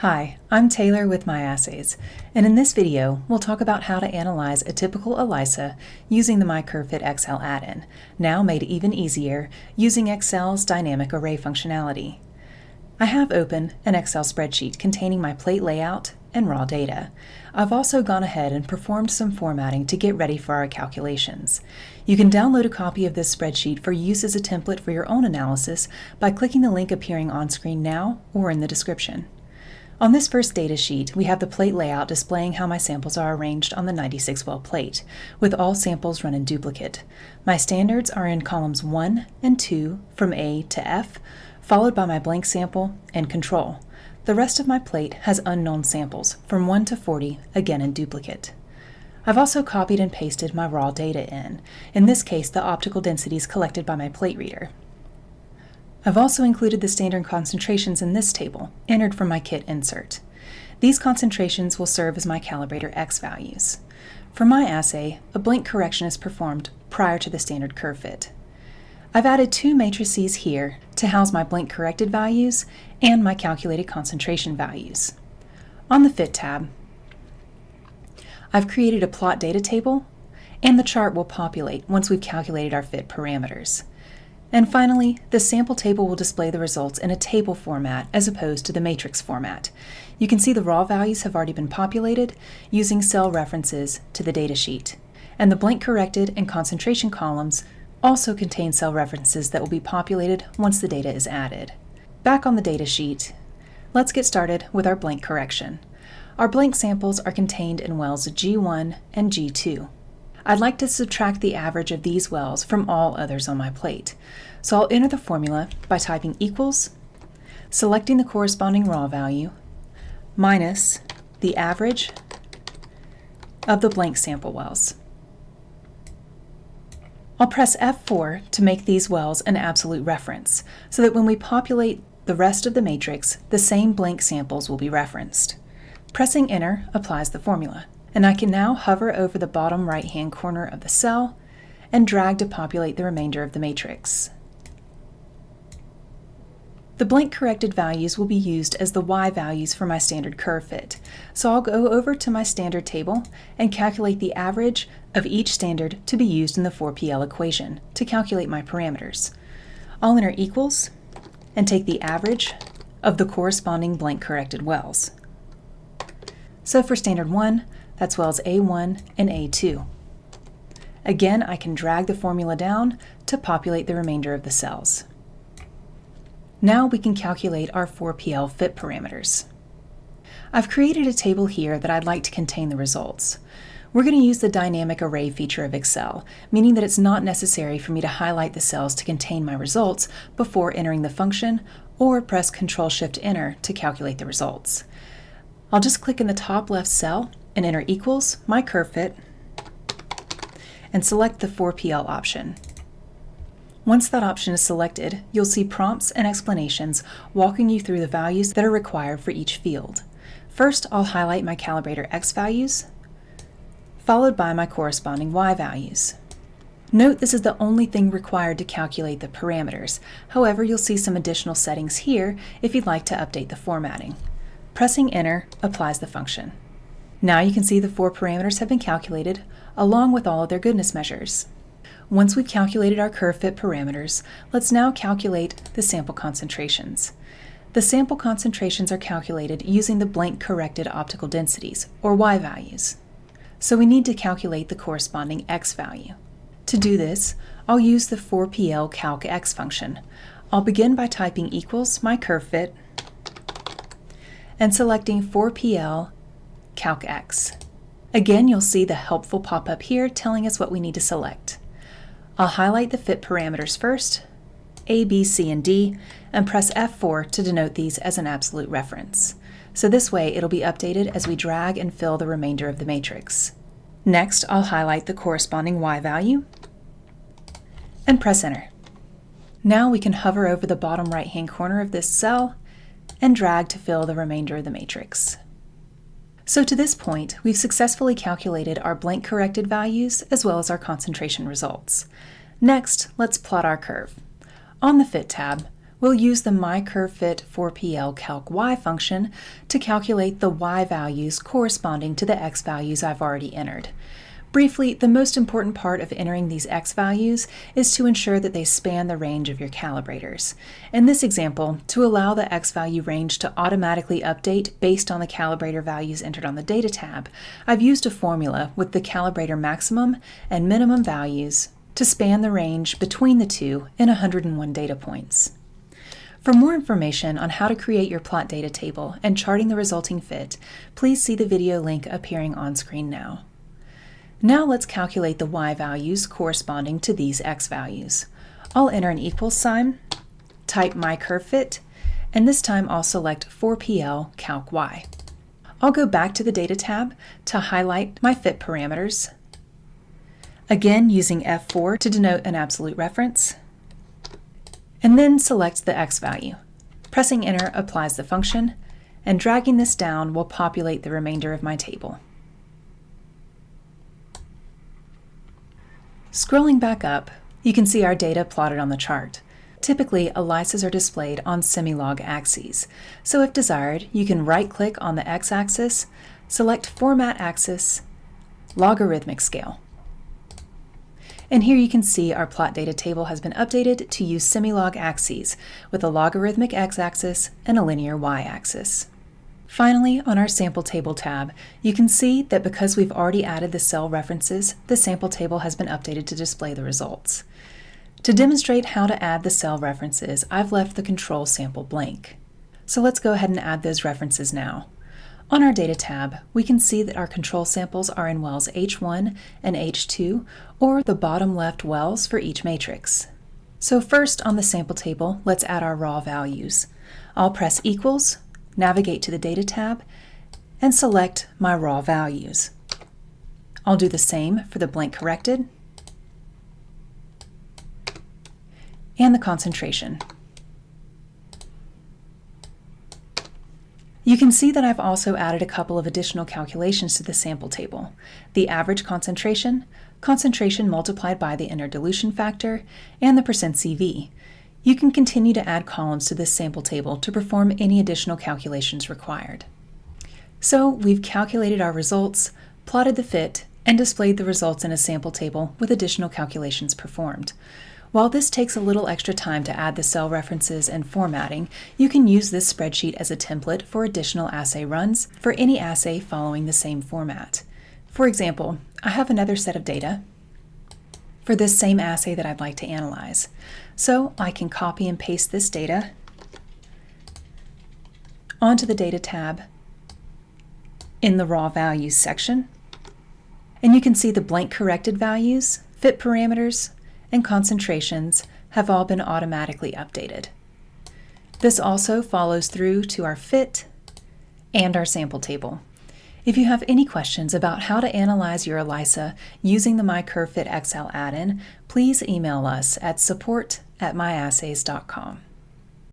Hi, I'm Taylor with MyAssays, and in this video, we'll talk about how to analyze a typical ELISA using the MyCurveFit Excel Add-In, now made even easier using Excel's dynamic array functionality. I have open an Excel spreadsheet containing my plate layout and raw data. I've also gone ahead and performed some formatting to get ready for our calculations. You can download a copy of this spreadsheet for use as a template for your own analysis by clicking the link appearing on screen now or in the description. On this first data sheet, we have the plate layout displaying how my samples are arranged on the 96-well plate, with all samples run in duplicate. My standards are in columns 1 and 2 from A to F, followed by my blank sample and control. The rest of my plate has unknown samples from 1 to 40, again in duplicate. I've also copied and pasted my raw data in this case the optical densities collected by my plate reader. I've also included the standard concentrations in this table, entered from my kit insert. These concentrations will serve as my Calibrator X values. For my assay, a blank correction is performed prior to the standard curve fit. I've added two matrices here to house my blank corrected values and my calculated concentration values. On the Fit tab, I've created a plot data table, and the chart will populate once we've calculated our fit parameters. And finally, the sample table will display the results in a table format as opposed to the matrix format. You can see the raw values have already been populated using cell references to the datasheet. And the blank corrected and concentration columns also contain cell references that will be populated once the data is added. Back on the datasheet, let's get started with our blank correction. Our blank samples are contained in wells G1 and G2. I'd like to subtract the average of these wells from all others on my plate. So I'll enter the formula by typing equals, selecting the corresponding raw value, minus the average of the blank sample wells. I'll press F4 to make these wells an absolute reference, so that when we populate the rest of the matrix, the same blank samples will be referenced. Pressing Enter applies the formula, and I can now hover over the bottom right-hand corner of the cell and drag to populate the remainder of the matrix. The blank corrected values will be used as the Y values for my standard curve fit, so I'll go over to my standard table and calculate the average of each standard to be used in the 4PL equation to calculate my parameters. I'll enter equals and take the average of the corresponding blank corrected wells. So for standard 1, that's wells A1 and A2. Again, I can drag the formula down to populate the remainder of the cells. Now we can calculate our 4PL fit parameters. I've created a table here that I'd like to contain the results. We're going to use the dynamic array feature of Excel, meaning that it's not necessary for me to highlight the cells to contain my results before entering the function or press Ctrl-Shift-Enter to calculate the results. I'll just click in the top left cell and enter equals MyCurveFit and select the 4PL option. Once that option is selected, you'll see prompts and explanations walking you through the values that are required for each field. First, I'll highlight my Calibrator X values, followed by my corresponding Y values. Note this is the only thing required to calculate the parameters. However, you'll see some additional settings here if you'd like to update the formatting. Pressing Enter applies the function. Now you can see the 4 parameters have been calculated, along with all of their goodness measures. Once we've calculated our curve fit parameters, let's now calculate the sample concentrations. The sample concentrations are calculated using the blank corrected optical densities, or Y values. So we need to calculate the corresponding X value. To do this, I'll use the 4PL calc X function. I'll begin by typing equals MyCurveFit and selecting 4PL calc X. Again, you'll see the helpful pop-up here telling us what we need to select. I'll highlight the fit parameters first, A, B, C, and D, and press F4 to denote these as an absolute reference. So this way it'll be updated as we drag and fill the remainder of the matrix. Next, I'll highlight the corresponding Y value and press Enter. Now we can hover over the bottom right-hand corner of this cell and drag to fill the remainder of the matrix. So to this point, we've successfully calculated our blank corrected values as well as our concentration results. Next, let's plot our curve. On the Fit tab, we'll use the MyCurveFit 4PL Calc Y function to calculate the Y values corresponding to the X values I've already entered. Briefly, the most important part of entering these X values is to ensure that they span the range of your calibrators. In this example, to allow the X value range to automatically update based on the calibrator values entered on the Data tab, I've used a formula with the calibrator maximum and minimum values to span the range between the two in 101 data points. For more information on how to create your plot data table and charting the resulting fit, please see the video link appearing on screen now. Now let's calculate the Y values corresponding to these X values. I'll enter an equals sign, type MyCurveFit, and this time I'll select 4PL Calc Y. I'll go back to the Data tab to highlight my fit parameters, again using F4 to denote an absolute reference, and then select the X value. Pressing Enter applies the function, and dragging this down will populate the remainder of my table. Scrolling back up, you can see our data plotted on the chart. Typically, ELISAs are displayed on semi-log axes, so if desired, you can right-click on the X-axis, select Format Axis, Logarithmic Scale. And here you can see our plot data table has been updated to use semi-log axes with a logarithmic X-axis and a linear Y-axis. Finally, on our Sample Table tab, you can see that because we've already added the cell references, the sample table has been updated to display the results. To demonstrate how to add the cell references, I've left the control sample blank. So let's go ahead and add those references now. On our Data tab, we can see that our control samples are in wells H1 and H2, or the bottom left wells for each matrix. So first, on the sample table, let's add our raw values. I'll press equals, navigate to the Data tab, and select my raw values. I'll do the same for the blank corrected and the concentration. You can see that I've also added a couple of additional calculations to the sample table: the average concentration, concentration multiplied by the inner dilution factor, and the percent CV. You can continue to add columns to this sample table to perform any additional calculations required. So we've calculated our results, plotted the fit, and displayed the results in a sample table with additional calculations performed. While this takes a little extra time to add the cell references and formatting, you can use this spreadsheet as a template for additional assay runs for any assay following the same format. For example, I have another set of data for this same assay that I'd like to analyze. So I can copy and paste this data onto the Data tab in the Raw Values section, and you can see the blank corrected values, fit parameters, and concentrations have all been automatically updated. This also follows through to our fit and our sample table. If you have any questions about how to analyze your ELISA using the MyCurveFit Excel Add-in, please email us at support@myassays.com.